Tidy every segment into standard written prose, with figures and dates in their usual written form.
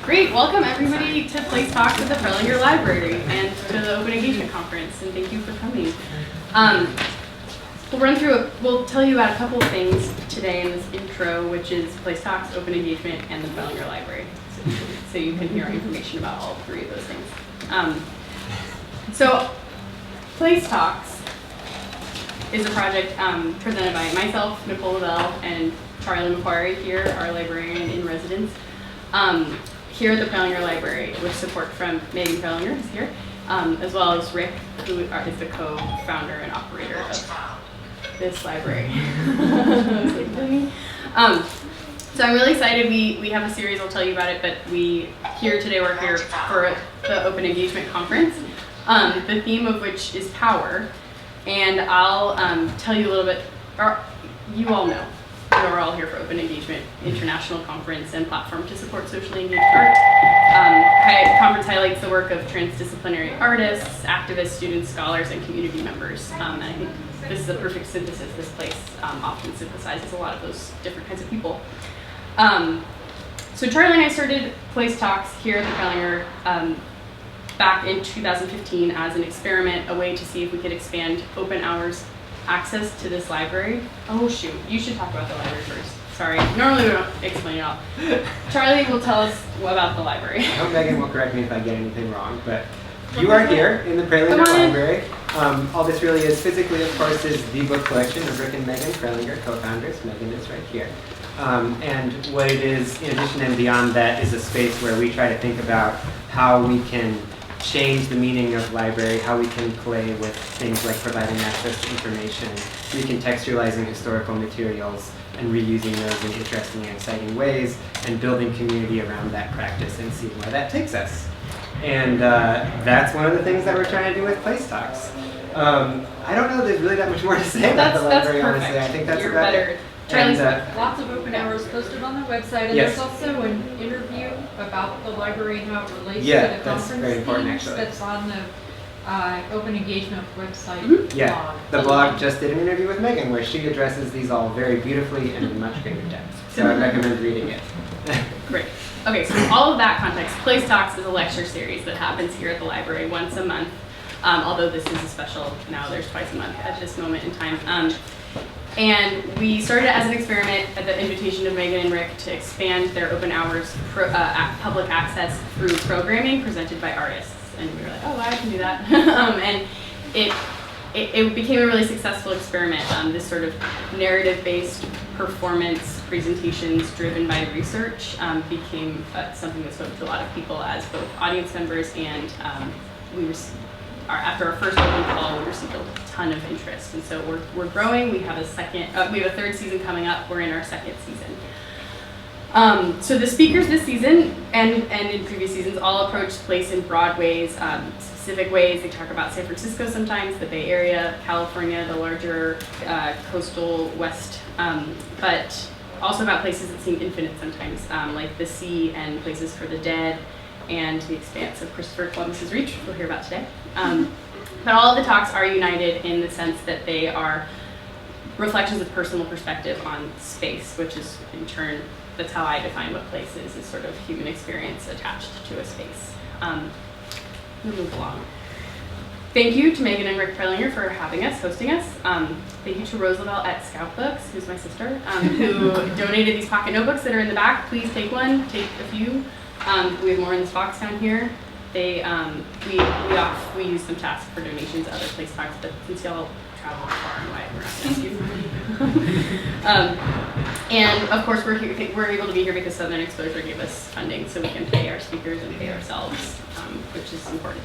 Great, welcome everybody to Place Talks at the Prelinger Library and to the Open Engagement Conference, and thank you for coming. We'll tell you about a couple of things today in this intro, which is Place Talks, Open Engagement, and the Prelinger Library. So you can hear information about all three of those things. So Place Talks is a project presented by myself, Nicole Lavelle, and Charlie McQuarrie here, our librarian in residence. Here at the Prelinger Library, with support from Megan Prelinger, who's here, as well as Rick, who is the co-founder and operator of this library. So I'm really excited. We have a series, I'll tell you about it, but we're here for the Open Engagement Conference, the theme of which is power. And I'll tell you a little bit, you all know. We're all here for Open Engagement International Conference and platform to support socially engaged art. The conference highlights the work of transdisciplinary artists, activists, students, scholars, and community members. And I think this is a perfect synthesis. This place often synthesizes a lot of those different kinds of people. So Charlie and I started Place Talks here at the Prelinger back in 2015 as an experiment, a way to see if we could expand open hours access to this library. Oh shoot, you should talk about the library first. Sorry, normally we don't explain it all. Charlie will tell us about the library. I hope Megan will correct me if I get anything wrong, but you are here in the Prelinger Library. All this really is physically, of course, is the book collection of Rick and Megan Prelinger, co-founders. Megan is right here. And what it is, in addition and beyond that, is a space where we try to think about how we can change the meaning of library, how we can play with things like providing access to information, recontextualizing historical materials, and reusing those in interesting and exciting ways, and building community around that practice and seeing where that takes us. And that's one of the things that we're trying to do with Place Talks. I don't know there's really that much more to say about the library, honestly. I think that's about it. Charlie's lots of open hours posted on the website, and there's also an interview about the library and how it relates to the conference very important, themes actually. that's on the Open Engagement website blog. The blog just did an interview with Megan where she addresses these all very beautifully and in much greater depth. So I recommend reading it. Great. Okay, so all of that context, Place Talks is a lecture series that happens here at the library once a month, although this is a special, now there's twice a month at this moment in time. And we started as an experiment at the invitation of Megan and Rick to expand their open hours public access through programming presented by artists. And we were like, oh, I can do that. And it became a really successful experiment. This sort of narrative-based performance presentations driven by research became something that spoke to a lot of people as both audience members and after our first open call, we received a ton of interest, and so we're growing. We have a third season coming up. We're in our second season. So the speakers this season and in previous seasons all approach place in broad ways, specific ways. They talk about San Francisco sometimes, the Bay Area, California, the larger coastal West, but also about places that seem infinite sometimes, like the sea and places for the dead, and the expanse of Christopher Columbus's reach, which we'll hear about today. But all of the talks are united in the sense that they are reflections of personal perspective on space, which is in turn, that's how I define what place is sort of human experience attached to a space. We'll move along. Thank you to Megan and Rick Prelinger for having us, hosting us. Thank you to Roosevelt at Scout Books, who's my sister, who donated these pocket notebooks that are in the back. Please take one, take a few. We have more in this box down here. We use them to ask for donations to other Place Talks, but since y'all travel far and wide, we're not going to ask you. And of course, we're able to be here because Southern Exposure gave us funding, so we can pay our speakers and pay ourselves, which is important.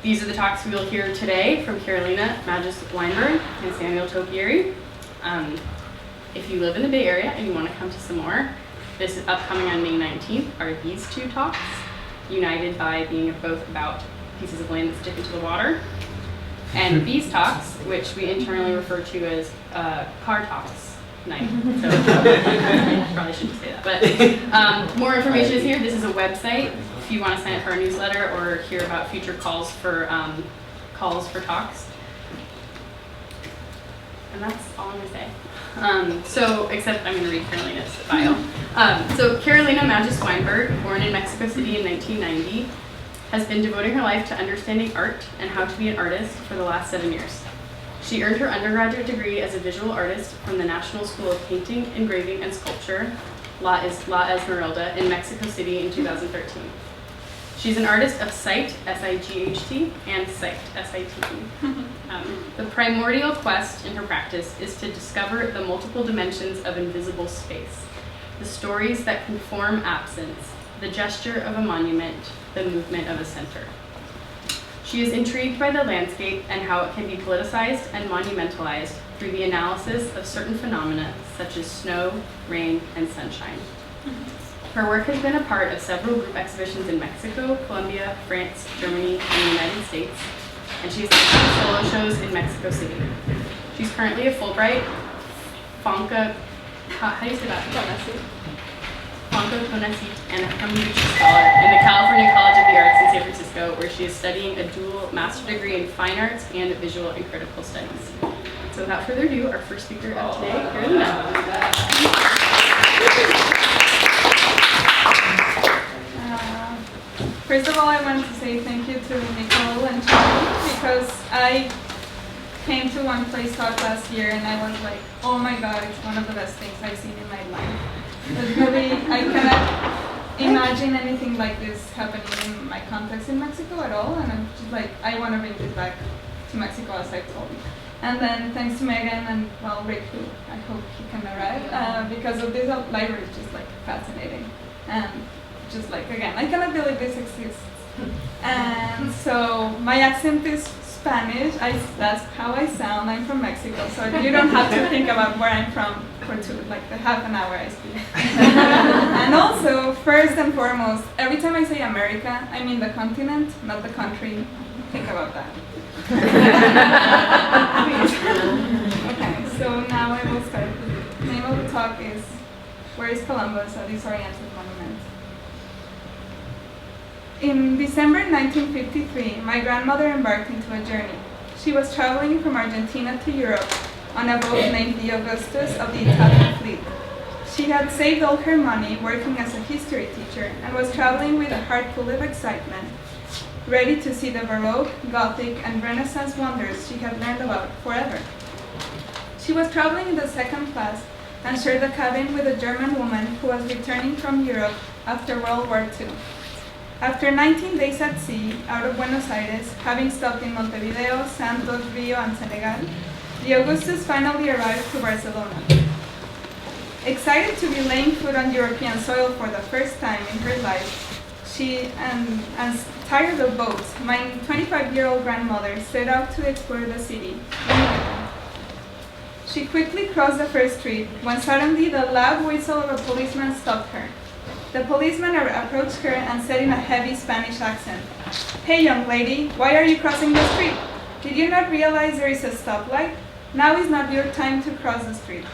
These are the talks we will hear today from Carolina Magis-Weinberg and Samuel Topiary. If you live in the Bay Area and you want to come to some more, this is upcoming on May 19th, are these two talks, united by being both about pieces of land that stick into the water. And these talks, which we internally refer to as car talks night. So probably shouldn't say that. But more information is here. This is a website if you want to sign up for our newsletter or hear about future calls for talks. And that's all I'm going to say. Except I'm going to read Carolina's bio. So Carolina Magis Weinberg, born in Mexico City in 1990, has been devoting her life to understanding art and how to be an artist for the last 7 years. She earned her undergraduate degree as a visual artist from the National School of Painting, Engraving, and Sculpture, La Esmeralda, in Mexico City in 2013. She's an artist of sight, S-I-G-H-T, and sight, S-I-T-E. The primordial quest in her practice is to discover the multiple dimensions of invisible space, the stories that conform absence, the gesture of a monument, the movement of a center. She is intrigued by the landscape and how it can be politicized and monumentalized through the analysis of certain phenomena such as snow, rain, and sunshine. Her work has been a part of several group exhibitions in Mexico, Colombia, France, Germany, and the United States, and she has done solo shows in Mexico City. She's currently a Fulbright Fonca, how do you say that? Fonca Conacit and a Cambridge Scholar in the California College of the Arts in San Francisco, where she is studying a dual master's degree in fine arts and visual and critical studies. So without further ado, our first speaker of today, Carolina. First of all, I want to say thank you to Nicole and Charlie, because I came to one place talk last year and I was like, oh my god, it's one of the best things I've seen in my life. But really, I cannot imagine anything like this happening in my context in Mexico at all, and I'm just like, I want to bring this back to Mexico, as I've told you. And then thanks to Megan and, well, Rick, who I hope he can arrive, because of this library is just like fascinating. And just like, again, I cannot believe this exists. And so my accent is Spanish, that's how I sound, I'm from Mexico, so you don't have to think about where I'm from for the half an hour I speak. And also, first and foremost, every time I say America, I mean the continent, not the country. Think about that. Please. Okay, so now I will start. The name of the talk is Where is Columbus, a Disoriented Monument? In December 1953, my grandmother embarked into a journey. She was traveling from Argentina to Europe on a boat named the Augustus of the Italian fleet. She had saved all her money working as a history teacher and was traveling with a heart full of excitement, ready to see the Baroque, Gothic, and Renaissance wonders she had learned about forever. She was traveling in the second class and shared a cabin with a German woman who was returning from Europe after World War II. After 19 days at sea, out of Buenos Aires, having stopped in Montevideo, Santos, Rio, and Senegal, the Augustus finally arrived to Barcelona. Excited to be laying foot on European soil for the first time in her life, she and tired of boats, my 25-year-old grandmother set out to explore the city immediately. She quickly crossed the first street when suddenly the loud whistle of a policeman stopped her. The policeman approached her and said in a heavy Spanish accent, "Hey, young lady, why are you crossing the street? Did you not realize there is a stoplight? Now is not your time to cross the street."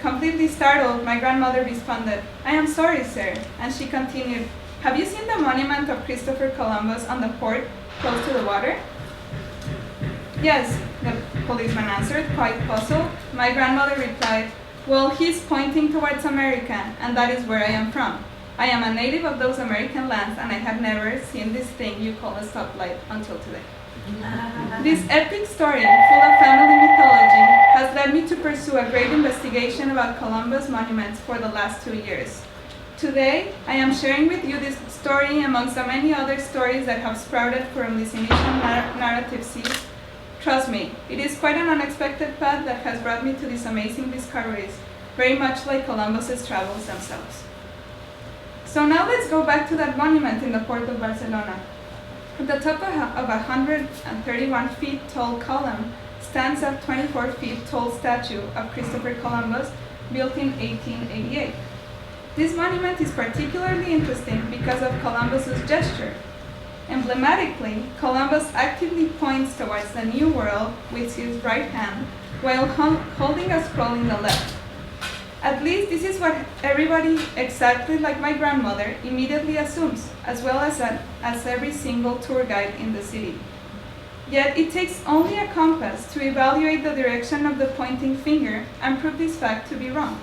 Completely startled, my grandmother responded, "I am sorry, sir." And she continued, "Have you seen the monument of Christopher Columbus on the port, close to the water?" "Yes," the policeman answered, quite puzzled. My grandmother replied, "Well, he's pointing towards America, and that is where I am from. I am a native of those American lands, and I have never seen this thing you call a stoplight until today." This epic story, full of family mythology, has led me to pursue a great investigation about Columbus monuments for the last 2 years. Today, I am sharing with you this story amongst the many other stories that have sprouted from this initial narrative seed. Trust me, it is quite an unexpected path that has brought me to these amazing discoveries, very much like Columbus's travels themselves. So now let's go back to that monument in the port of Barcelona. At the top of a 131 feet tall column stands a 24 feet tall statue of Christopher Columbus, built in 1888. This monument is particularly interesting because of Columbus's gesture. Emblematically, Columbus actively points towards the New World with his right hand, while holding a scroll in the left. At least this is what everybody, exactly like my grandmother, immediately assumes, as well as every single tour guide in the city. Yet it takes only a compass to evaluate the direction of the pointing finger and prove this fact to be wrong.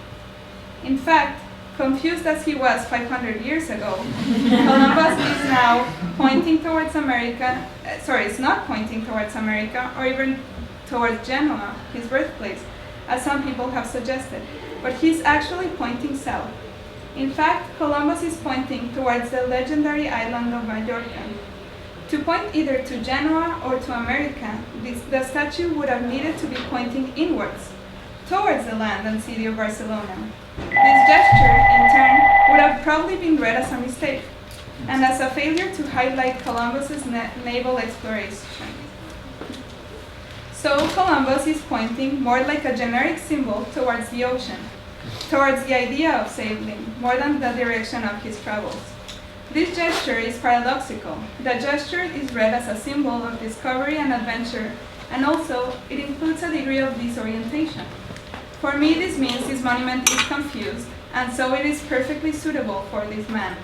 In fact, confused as he was 500 years ago, Columbus is now pointing towards America, is not pointing towards America or even towards Genoa, his birthplace, as some people have suggested, but he's actually pointing south. In fact, Columbus is pointing towards the legendary island of Majorca. To point either to Genoa or to America, the statue would have needed to be pointing inwards, towards the land and city of Barcelona. This gesture, in turn, would have probably been read as a mistake, and as a failure to highlight Columbus's naval exploration. So Columbus is pointing more like a generic symbol towards the ocean, towards the idea of sailing, more than the direction of his travels. This gesture is paradoxical. The gesture is read as a symbol of discovery and adventure, and also it includes a degree of disorientation. For me, this means this monument is confused, and so it is perfectly suitable for this man.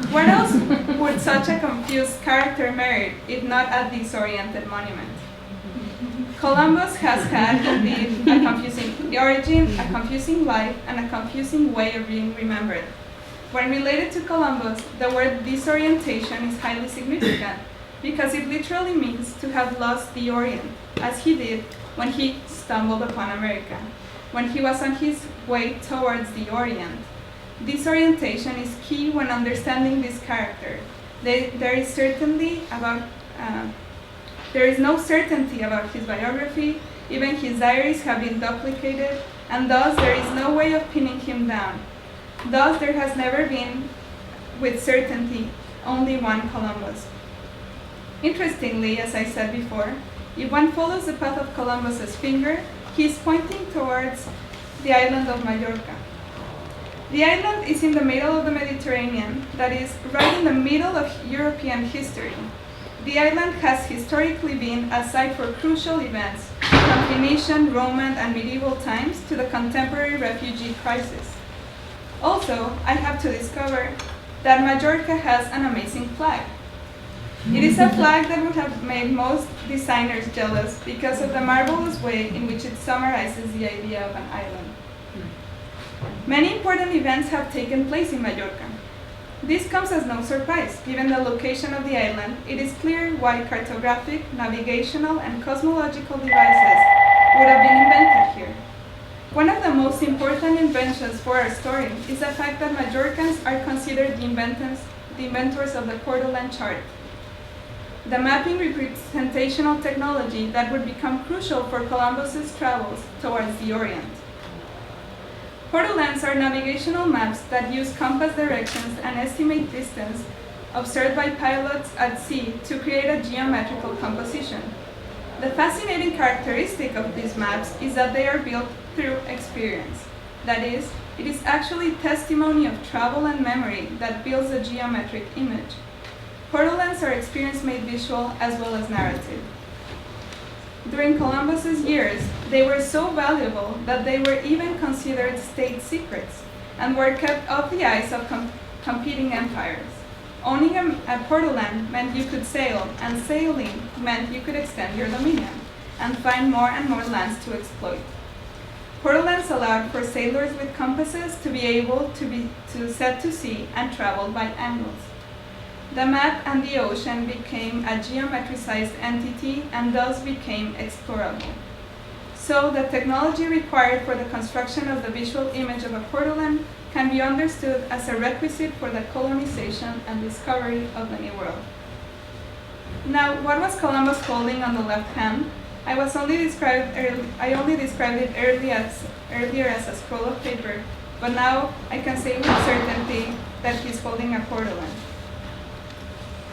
What else would such a confused character merit if not a disoriented monument? Columbus has had, indeed, a confusing origin, a confusing life, and a confusing way of being remembered. When related to Columbus, the word disorientation is highly significant because it literally means to have lost the Orient, as he did when he stumbled upon America, when he was on his way towards the Orient. Disorientation is key when understanding this character. There is no certainty about his biography, even his diaries have been duplicated, and thus there is no way of pinning him down. Thus there has never been, with certainty, only one Columbus. Interestingly, as I said before, if one follows the path of Columbus's finger, he is pointing towards the island of Majorca. The island is in the middle of the Mediterranean, that is, right in the middle of European history. The island has historically been a site for crucial events, from Phoenician, Roman, and medieval times to the contemporary refugee crisis. Also, I have to discover that Majorca has an amazing flag. It is a flag that would have made most designers jealous because of the marvelous way in which it summarizes the idea of an island. Many important events have taken place in Majorca. This comes as no surprise. Given the location of the island, it is clear why cartographic, navigational, and cosmological devices would have been invented here. One of the most important inventions for our story is the fact that Majorcans are considered the inventors of the Portolan chart, the mapping representational technology that would become crucial for Columbus's travels towards the Orient. Portolans are navigational maps that use compass directions and estimate distance observed by pilots at sea to create a geometrical composition. The fascinating characteristic of these maps is that they are built through experience. That is, it is actually testimony of travel and memory that builds a geometric image. Portolans are experience made visual as well as narrative. During Columbus's years, they were so valuable that they were even considered state secrets and were kept off the eyes of competing empires. Owning a portolan meant you could sail, and sailing meant you could extend your dominion and find more and more lands to exploit. Portolans allowed for sailors with compasses to be able to set to sea and travel by angles. The map and the ocean became a geometricized entity and thus became explorable. So the technology required for the construction of the visual image of a portolan can be understood as a requisite for the colonization and discovery of the New World. Now, what was Columbus holding on the left hand? I only described it earlier as a scroll of paper, but now I can say with certainty that he's holding a portolan.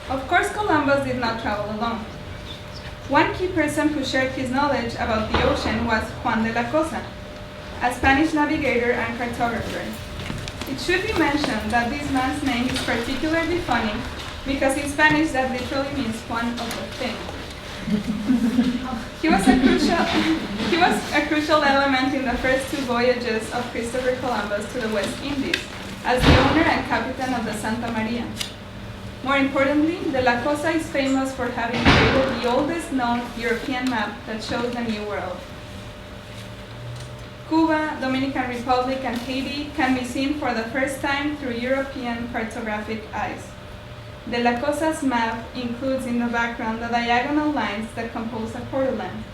Of course, Columbus did not travel alone. One key person who shared his knowledge about the ocean was Juan de la Cosa, a Spanish navigator and cartographer. It should be mentioned that this man's name is particularly funny because in Spanish that literally means Juan of the thing. He was a crucial element in the first two voyages of Christopher Columbus to the West Indies as the owner and captain of the Santa Maria. More importantly, De La Cosa is famous for having created the oldest known European map that shows the New World. Cuba, Dominican Republic, and Haiti can be seen for the first time through European cartographic eyes. De La Cosa's map includes in the background the diagonal lines that compose a borderland.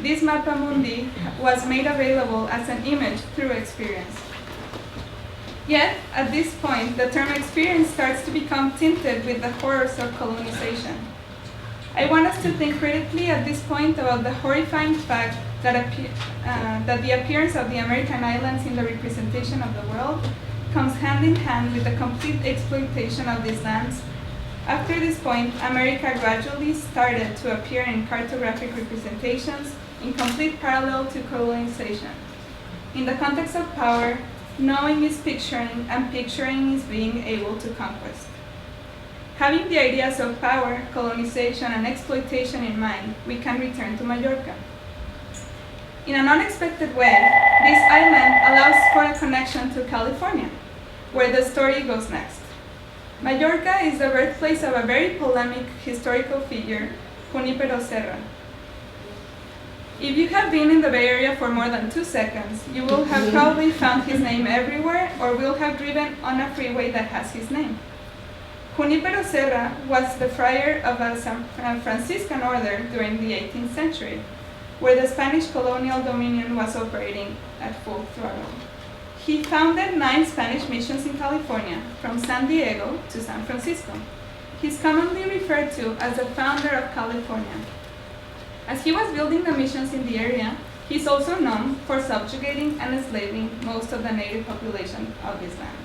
This Mappa Mundi was made available as an image through experience. Yet, at this point, the term experience starts to become tinted with the horrors of colonization. I want us to think critically at this point about the horrifying fact that the appearance of the American islands in the representation of the world comes hand in hand with the complete exploitation of these lands. After this point, America gradually started to appear in cartographic representations in complete parallel to colonization. In the context of power, knowing is picturing, and picturing is being able to conquest. Having the ideas of power, colonization, and exploitation in mind, we can return to Mallorca. In an unexpected way, this island allows for a connection to California, where the story goes next. Mallorca is the birthplace of a very polemic historical figure, Junípero Serra. If you have been in the Bay Area for more than 2 seconds, you will have probably found his name everywhere or will have driven on a freeway that has his name. Junípero Serra was the friar of a San Franciscan order during the 18th century, where the Spanish colonial dominion was operating at full throttle. He founded 9 Spanish missions in California, from San Diego to San Francisco. He's commonly referred to as the founder of California. As he was building the missions in the area, he's also known for subjugating and enslaving most of the native population of this land.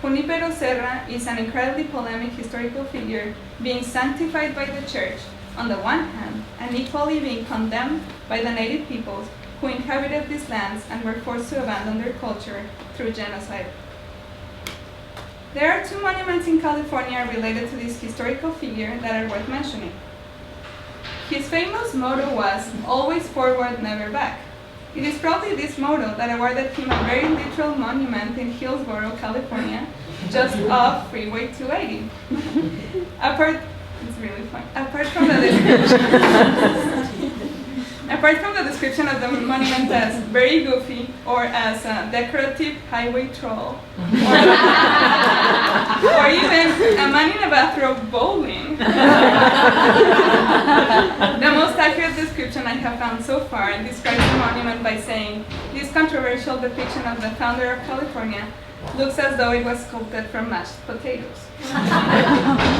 Junípero Serra is an incredibly polemic historical figure, being sanctified by the church on the one hand, and equally being condemned by the native peoples who inhabited these lands and were forced to abandon their culture through genocide. There are 2 monuments in California related to this historical figure that are worth mentioning. His famous motto was, "Always forward, never back." It is probably this motto that awarded him a very literal monument in Hillsborough, California, just off Freeway 280. It's really fun. Apart from the description of the monument as very goofy or as a decorative highway troll, or even a man in a bathrobe bowling, the most accurate description I have found so far describes the monument by saying, "This controversial depiction of the founder of California looks as though it was sculpted from mashed potatoes."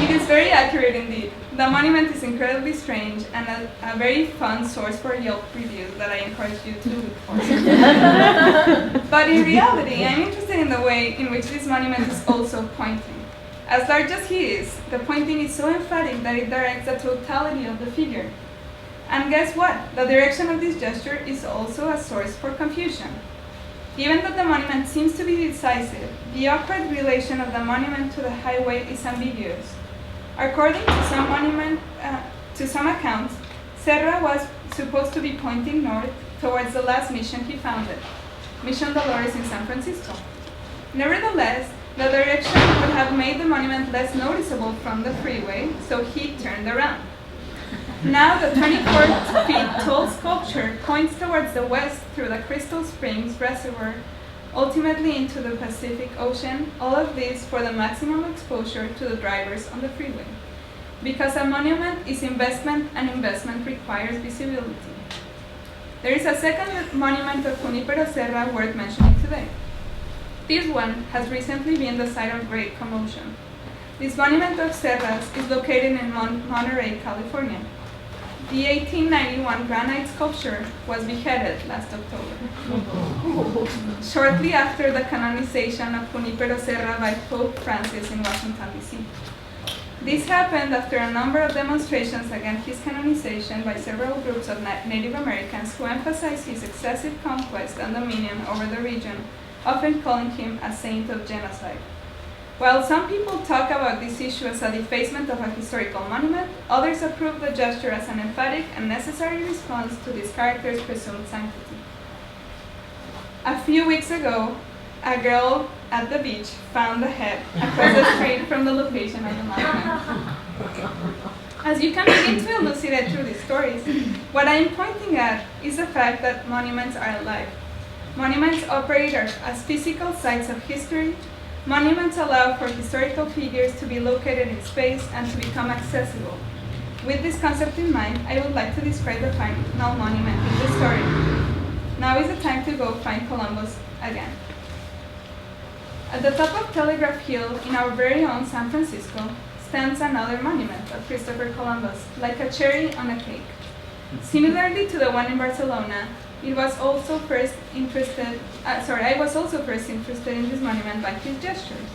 It is very accurate indeed. The monument is incredibly strange and a very fun source for Yelp reviews that I encourage you to look for. But in reality, I'm interested in the way in which this monument is also pointing. As large as he is, the pointing is so emphatic that it directs the totality of the figure. And guess what? The direction of this gesture is also a source for confusion. Given that the monument seems to be decisive, the awkward relation of the monument to the highway is ambiguous. According to some accounts, Serra was supposed to be pointing north towards the last mission he founded, Mission Dolores in San Francisco. Nevertheless, the direction would have made the monument less noticeable from the freeway, so he turned around. Now the 24-feet tall sculpture points towards the west through the Crystal Springs Reservoir, ultimately into the Pacific Ocean, all of this for the maximum exposure to the drivers on the freeway. Because a monument is investment, and investment requires visibility. There is a second monument of Junípero Serra worth mentioning today. This one has recently been the site of great commotion. This monument of Serra's is located in Monterey, California. The 1891 granite sculpture was beheaded last October, shortly after the canonization of Junípero Serra by Pope Francis in Washington, D.C. This happened after a number of demonstrations against his canonization by several groups of Native Americans who emphasized his excessive conquest and dominion over the region, often calling him a saint of genocide. While some people talk about this issue as a defacement of a historical monument, others approve the gesture as an emphatic and necessary response to this character's presumed sanctity. A few weeks ago, a girl at the beach found the head across the street from the location of the monument. As you can begin to elucidate through these stories, what I am pointing at is the fact that monuments are alive. Monuments operate as physical sites of history. Monuments allow for historical figures to be located in space and to become accessible. With this concept in mind, I would like to describe the final monument in the story. Now is the time to go find Columbus again. At the top of Telegraph Hill in our very own San Francisco stands another monument of Christopher Columbus, like a cherry on a cake. Similarly to the one in Barcelona, I was also first interested in this monument by his gestures.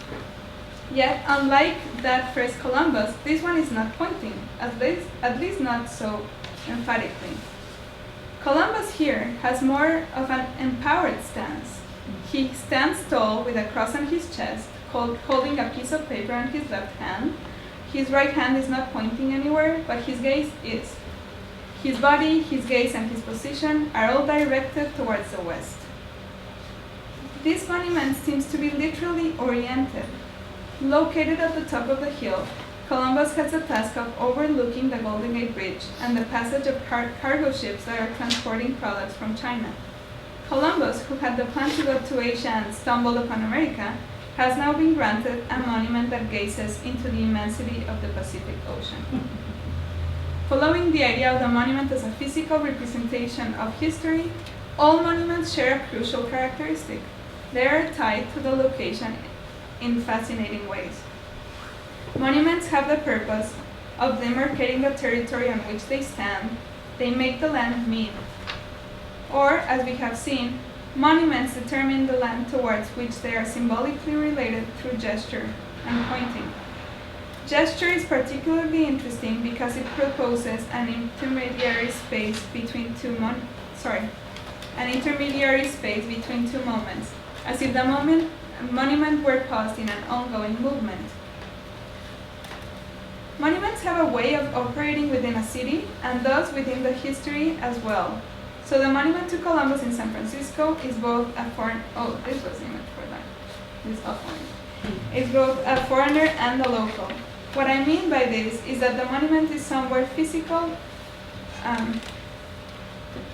Yet, unlike that first Columbus, this one is not pointing, at least not so emphatically. Columbus here has more of an empowered stance. He stands tall with a cross on his chest, holding a piece of paper in his left hand. His right hand is not pointing anywhere, but his gaze is. His body, his gaze, and his position are all directed towards the west. This monument seems to be literally oriented. Located at the top of the hill, Columbus has the task of overlooking the Golden Gate Bridge and the passage of cargo ships that are transporting products from China. Columbus, who had the plan to go to Asia and stumbled upon America, has now been granted a monument that gazes into the immensity of the Pacific Ocean. Following the idea of the monument as a physical representation of history, all monuments share a crucial characteristic. They are tied to the location in fascinating ways. Monuments have the purpose of demarcating the territory on which they stand. They make the land mean. Or, as we have seen, monuments determine the land towards which they are symbolically related through gesture and pointing. Gesture is particularly interesting because it proposes an intermediary space between two moments, as if the monument were paused in an ongoing movement. Monuments have a way of operating within a city and thus within the history as well. So the monument to Columbus in San Francisco is both a foreigner and a local. What I mean by this is that the monument is somewhere physical.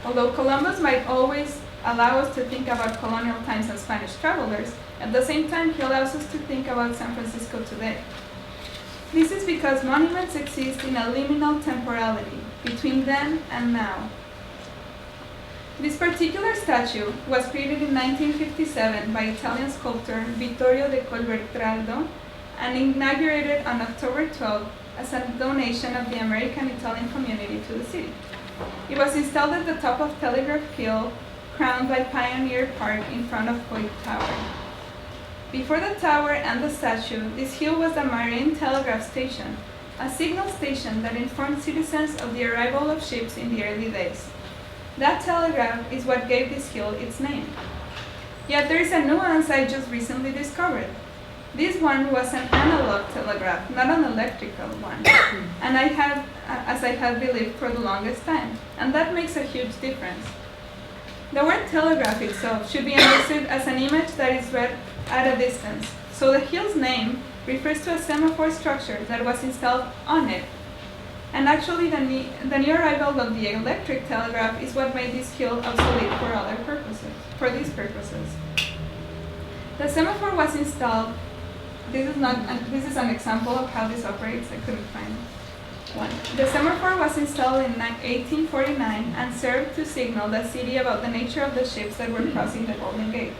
Although Columbus might always allow us to think about colonial times and Spanish travelers, at the same time he allows us to think about San Francisco today. This is because monuments exist in a liminal temporality between then and now. This particular statue was created in 1957 by Italian sculptor Vittorio de Colbertraldo and inaugurated on October 12 as a donation of the American-Italian community to the city. It was installed at the top of Telegraph Hill, crowned by Pioneer Park in front of Hoyt Tower. Before the tower and the statue, this hill was the Marine Telegraph Station, a signal station that informed citizens of the arrival of ships in the early days. That telegraph is what gave this hill its name. Yet there is a nuance I just recently discovered. This one was an analog telegraph, not an electrical one, and as I had believed for the longest time, and that makes a huge difference. The word telegraph itself should be understood as an image that is read at a distance, so the hill's name refers to a semaphore structure that was installed on it. And actually, the new arrival of the electric telegraph is what made this hill obsolete for these purposes. The semaphore was installed. This is an example of how this operates. I couldn't find one. The semaphore was installed in 1849 and served to signal the city about the nature of the ships that were crossing the Golden Gate,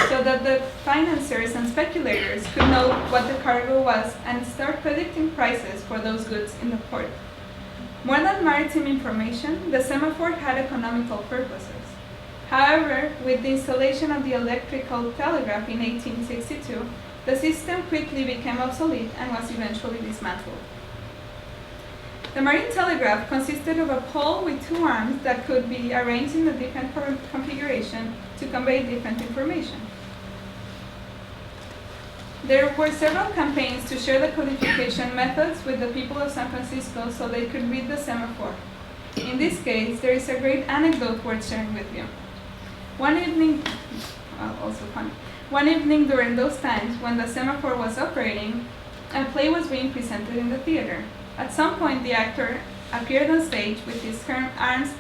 so that the financiers and speculators could know what the cargo was and start predicting prices for those goods in the port. More than maritime information, the semaphore had economical purposes. However, with the installation of the electrical telegraph in 1862, the system quickly became obsolete and was eventually dismantled. The marine telegraph consisted of a pole with two arms that could be arranged in a different configuration to convey different information. There were several campaigns to share the codification methods with the people of San Francisco so they could read the semaphore. In this case, there is a great anecdote worth sharing with you. One One evening during those times, when the semaphore was operating, a play was being presented in the theater. At some point, the actor appeared on stage with his arms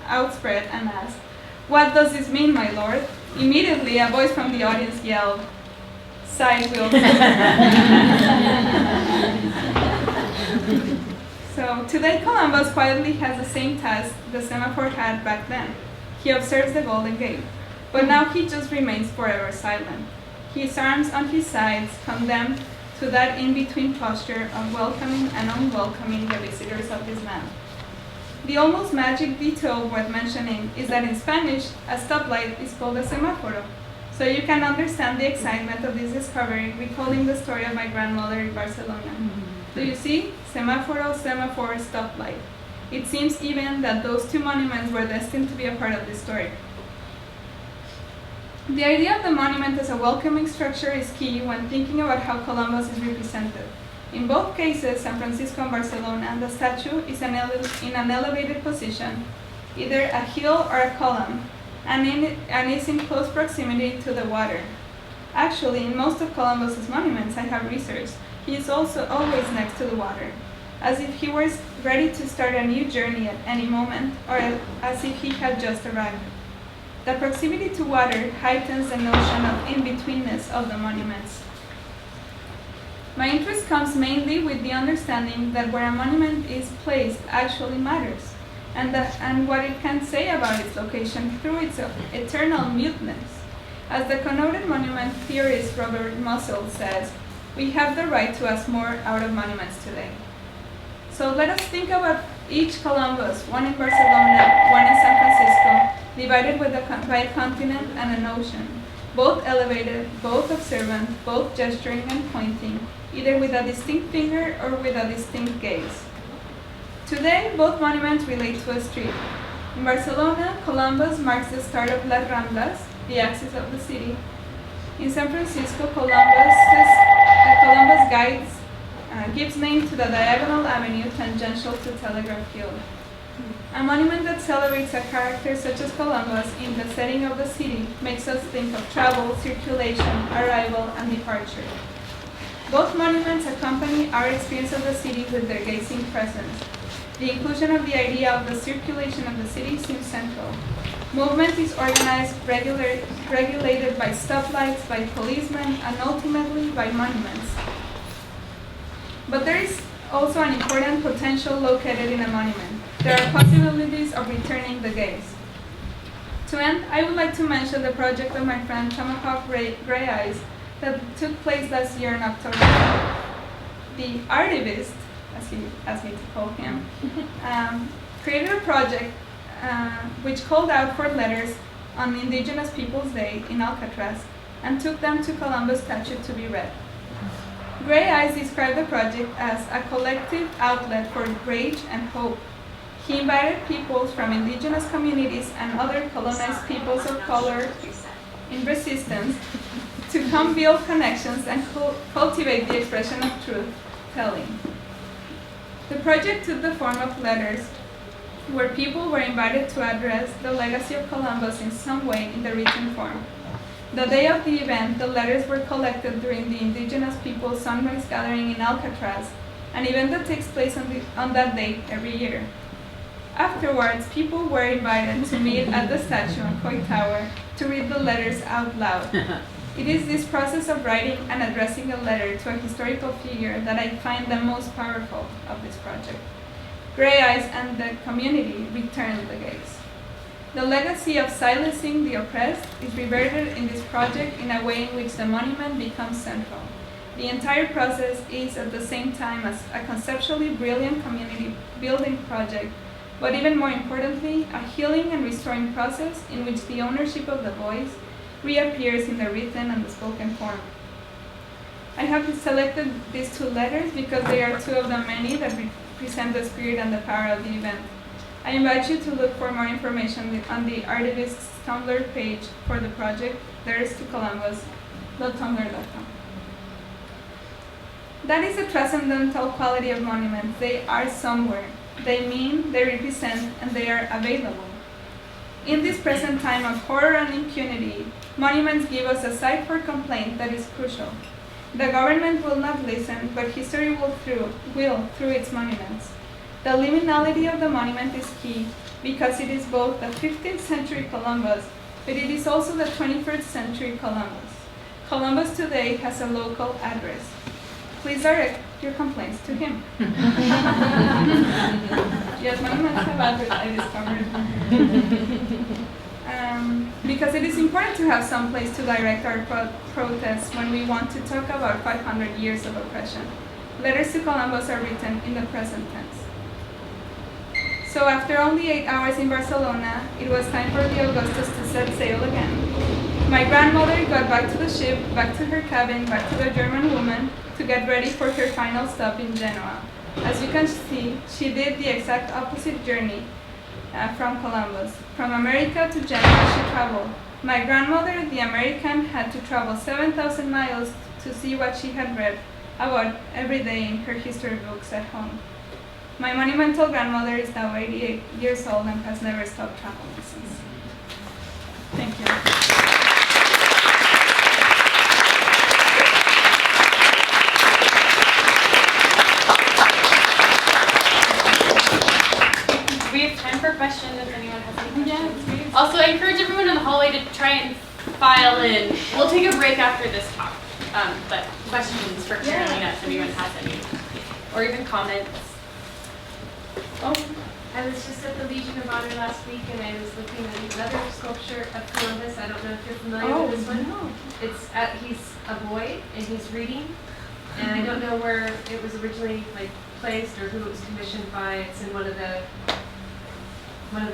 outspread and asked, "What does this mean, my lord?" Immediately, a voice from the audience yelled, "Side wheel." So today, Columbus quietly has the same task the semaphore had back then. He observes the Golden Gate, but now he just remains forever silent. His arms on his sides, condemned to that in-between posture of welcoming and unwelcoming the visitors of his land. The almost magic detail worth mentioning is that in Spanish, a stoplight is called a semáforo. So you can understand the excitement of this discovery, recalling the story of my grandmother in Barcelona. Do you see? Semáforo, semaphore, stoplight. It seems even that those two monuments were destined to be a part of this story. The idea of the monument as a welcoming structure is key when thinking about how Columbus is represented. In both cases, San Francisco and Barcelona, the statue is in an elevated position, either a hill or a column, and is in close proximity to the water. Actually, in most of Columbus's monuments I have researched, he is also always next to the water, as if he were ready to start a new journey at any moment, or as if he had just arrived. The proximity to water heightens the notion of in-betweenness of the monuments. My interest comes mainly with the understanding that where a monument is placed actually matters, and what it can say about its location through its eternal muteness. As the connoted monument theorist Robert Musil says, we have the right to ask more out of monuments today. So let us think about each Columbus, one in Barcelona, one in San Francisco, divided by a continent and an ocean, both elevated, both observant, both gesturing and pointing, either with a distinct finger or with a distinct gaze. Today, both monuments relate to a street. In Barcelona, Columbus marks the start of Las Ramblas, the axis of the city. In San Francisco, Columbus gives name to the diagonal avenue tangential to Telegraph Hill. A monument that celebrates a character such as Columbus in the setting of the city makes us think of travel, circulation, arrival, and departure. Both monuments accompany our experience of the city with their gazing presence. The inclusion of the idea of the circulation of the city seems central. Movement is organized, regulated by stoplights, by policemen, and ultimately by monuments. But there is also an important potential located in a monument. There are possibilities of returning the gaze. To end, I would like to mention the project of my friend Tomahawk Gray Eyes that took place last year in October. The artivist, as he asked me to call him, created a project which called out for letters on Indigenous Peoples Day in Alcatraz and took them to Columbus statue to be read. Gray Eyes described the project as a collective outlet for rage and hope. He invited peoples from indigenous communities and other colonized peoples of color in resistance to come build connections and cultivate the expression of truth-telling. The project took the form of letters where people were invited to address the legacy of Columbus in some way in the written form. The day of the event, the letters were collected during the Indigenous Peoples Sunrise Gathering in Alcatraz, an event that takes place on that date every year. Afterwards, people were invited to meet at the statue on Coy Tower to read the letters out loud. It is this process of writing and addressing a letter to a historical figure that I find the most powerful of this project. Gray Eyes and the community returned the gaze. The legacy of silencing the oppressed is reverted in this project in a way in which the monument becomes central. The entire process is at the same time as a conceptually brilliant community building project, but even more importantly, a healing and restoring process in which the ownership of the voice reappears in the written and the spoken form. I have selected these two letters because they are two of the many that represent the spirit and the power of the event. I invite you to look for more information on the artivist's Tumblr page for the project, Letters to Columbus.tumblr.com. That is the transcendental quality of monuments. They are somewhere. They mean, they represent, and they are available. In this present time of horror and impunity, Monuments give us a site for complaint that is crucial. The government will not listen, but history will through its monuments. The liminality of the monument is key because it is both the 15th century Columbus, but it is also the 21st century Columbus. Columbus today has a local address. Please direct your complaints to him. Yes, monuments have address, I discovered. Because it is important to have some place to direct our protests when we want to talk about 500 years of oppression. Letters to Columbus are written in the present tense. So after only 8 hours in Barcelona, it was time for the Augustus to set sail again. My grandmother got back to the ship, back to her cabin, back to the German woman, to get ready for her final stop in Genoa. As you can see, she did the exact opposite journey from Columbus. From America to Genoa she traveled. My grandmother, the American, had to travel 7,000 miles to see what she had read about every day in her history books at home. My monumental grandmother is now 88 years old and has never stopped traveling since. Thank you. We have time for questions if anyone has any questions. Yeah, please. Also, I encourage everyone in the hallway to try and file in. We'll take a break after this talk. But questions for Carolina if anyone has any. Or even comments. Oh, I was just at the Legion of Honor last week and I was looking at another sculpture of Columbus. I don't know if you're familiar with this one. No. He's a boy and he's reading. And I don't know where it was originally placed or who it was commissioned by. It's in one of the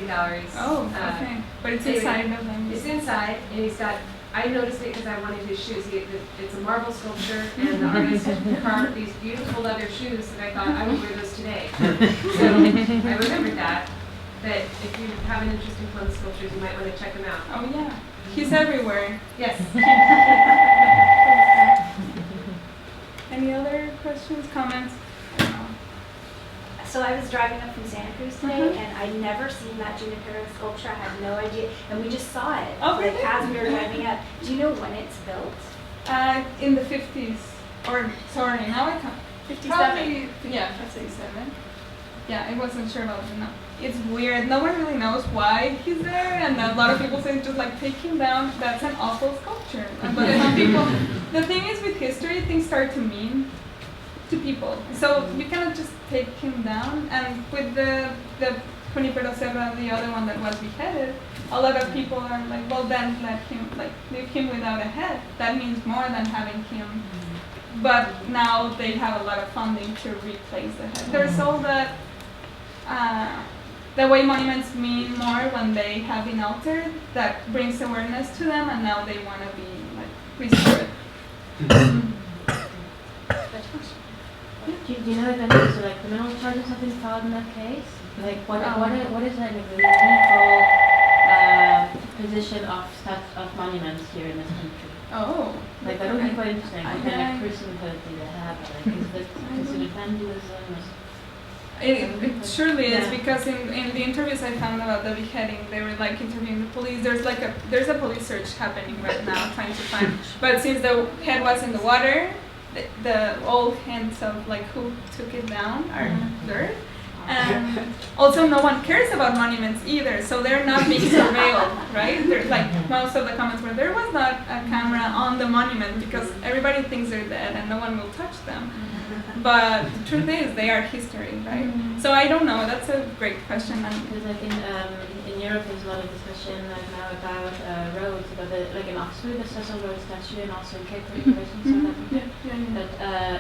galleries. Oh, okay. But it's anyway, inside of them. It's inside, and he's got. I noticed it because I wanted his shoes. It's a marble sculpture, and the artist had carved these beautiful leather shoes that I thought I would wear those today. So I remembered that. But if you have an interest in Columbus sculptures, you might want to check them out. Oh yeah, he's everywhere. Yes. Any other questions, comments? So I was driving up from Santa Cruz today, and I'd never seen that Junipero sculpture. I had no idea, and we just saw it as we were driving up. Do you know when it's built? In the 50s, or sorry, now I can't. 57. Probably, yeah, 57. Yeah, I wasn't sure about the number. It's weird. No one really knows why he's there, and a lot of people say just take him down. That's an awful sculpture. But some people, the thing is with history, things start to mean to people. So you cannot just take him down. And with the Junipero Serra, the other one that was beheaded, a lot of people are like, well then leave him without a head. That means more than having him. But now they have a lot of funding to replace the head. There's all that, the way monuments mean more when they have been altered, that brings awareness to them, and now they want to be restored. Do you know if any sort of criminal charges have been filed in that case? What is the legal position of monuments here in this country? Oh. That would be quite interesting. What kind of personhood do they have? Is this considered vandalism? It surely is, because in the interviews I found about the beheading, they were interviewing the police. There's a police search happening right now trying to find. But since the head was in the water, the old hints of who took it down are blurred. And also no one cares about monuments either, so they're not being surveilled, right? There's most of the comments where there was not a camera on the monument because everybody thinks they're dead and no one will touch them. But the truth is, they are history, right? So I don't know. That's a great question. Because in Europe, there's a lot of discussion now about roads, about in Oxford, the Cecil Road statue, and also in Cape Town, South Africa. But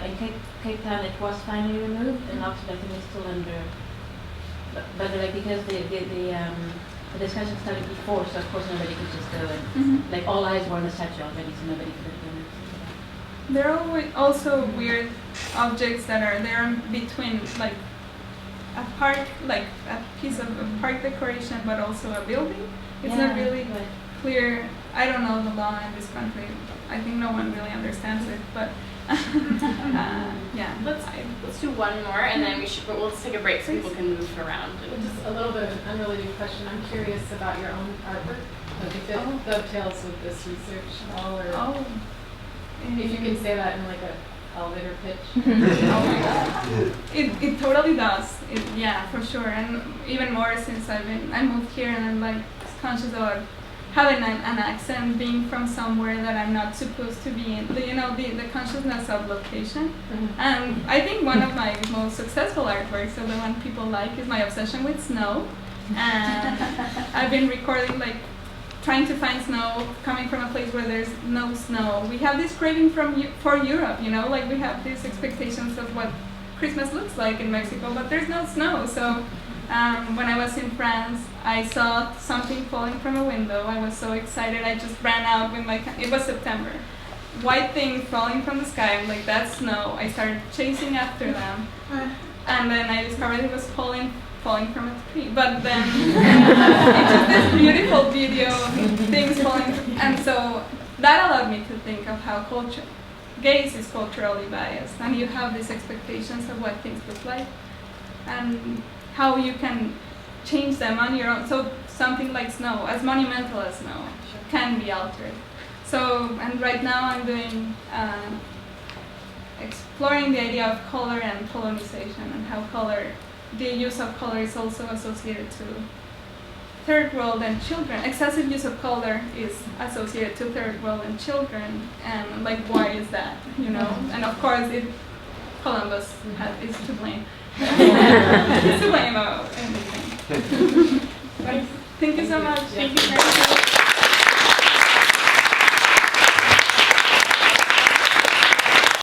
in Cape Town, it was finally removed, and Oxford, I think, is still under. But because the discussion started before, so of course nobody could just go and all eyes were on the statue already, so nobody could have done it. There are also weird objects that are there between a park, a piece of a park decoration, but also a building. It's not really clear. I don't know the law in this country. I think no one really understands it, but yeah. Let's do one more, and then we'll take a break so people can move around. Just a little bit of an unrelated question. I'm curious about your own artwork. If it dovetails with this research at all, or Oh. if you can say that in like a elevator pitch. Oh my god. It totally does. Yeah, for sure. And even more since I moved here and I'm like conscious about having an accent, being from somewhere that I'm not supposed to be in. The consciousness of location. And I think one of my most successful artworks, so the one people like, is my obsession with snow. And I've been recording trying to find snow, coming from a place where there's no snow. We have this craving for Europe, we have these expectations of what Christmas looks like in Mexico, but there's no snow. So when I was in France, I saw something falling from a window. I was so excited, I just ran out with it was September. White thing falling from the sky, I'm like, that's snow. I started chasing after them, and then I discovered it was falling from a tree. But then it's just this beautiful video of things falling, and so that allowed me to think of how gaze is culturally biased, and you have these expectations of what things look like, and how you can change them on your own. So something like snow, as monumental as snow, can be altered. So, and right now I'm doing, exploring the idea of color and colonization, and how the use of color is also associated to third world and children. Excessive use of color is associated to third world and children, and why is that, And of course, Columbus is to blame. He's to blame about anything. Thank you so much. Thank you very much.